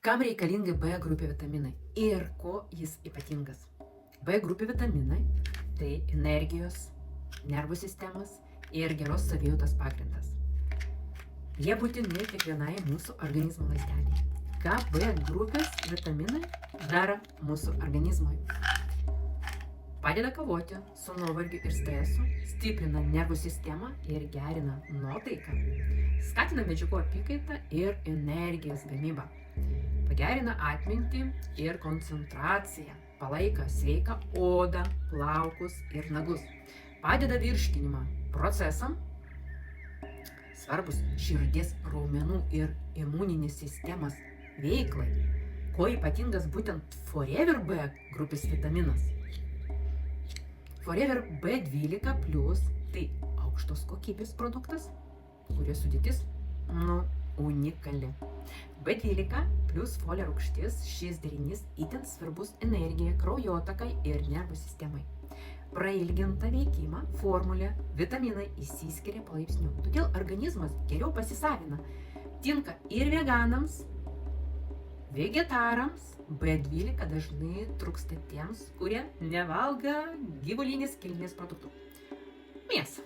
Kam reikalingi B grupė vitaminai ir kuo jis ypatingas? B grupė vitaminai tai energijos, nervų sistemas ir geros savijautos pagrindas. Jie būtini kiekvienai mūsų organizmo ląstelei. Ką B grupės vitaminai daro mūsų organizmui? Padeda kovoti su nuovargiu ir stresu, stiprina nervų sistemą ir gerina nuotaiką, skatina medžiagų apykaitą ir energijos gamybą, pagerina atmintį ir koncentraciją, palaiko sveiką odą, plaukus ir nagus, padeda virškinimo procesam, svarbus širdies, raumenų ir imuninės sistemos veiklai. Kuo ypatingas būtent Forever B grupės vitaminas? Forever B12 plus tai aukštos kokybės produktas, kurio sudėtis unikali. B12 plus folio rūgštis, šis derinys itin svarbus energijai, kraujotakai ir nervų sistemai. Prailgintą veikimą formulė vitaminai išsiskiria palaipsniui, todėl organizmas geriau pasisavina. Tinka ir veganams, vegetarams. B12 dažnai trūksta tiems, kurie nevalgo gyvulinės kilmės produktų. Mėsa.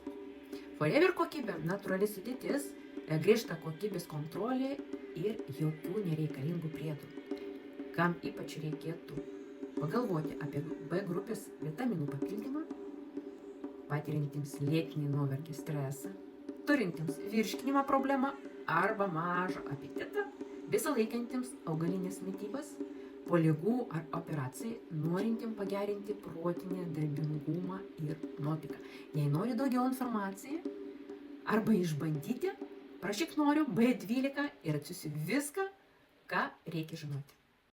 Forever kokybė, natūrali sudėtis, griežta kokybės kontrolė ir jokių nereikalingų priedų. Kam ypač reikėtų pagalvoti apie B grupės vitaminų papildymą? Patiriantiems lėtinį nuovargį, stresą, turintiems virškinimo problemą arba mažą apetitą, besilaikantiems augalinės mitybos, po ligų ar operacijai, norintiems pagerinti protinį darbingumą ir nuotaiką. Jei nori daugiau informacijos arba išbandyti, prašyk noriu B12 ir atsiųsiu viską, ką reikia žinoti.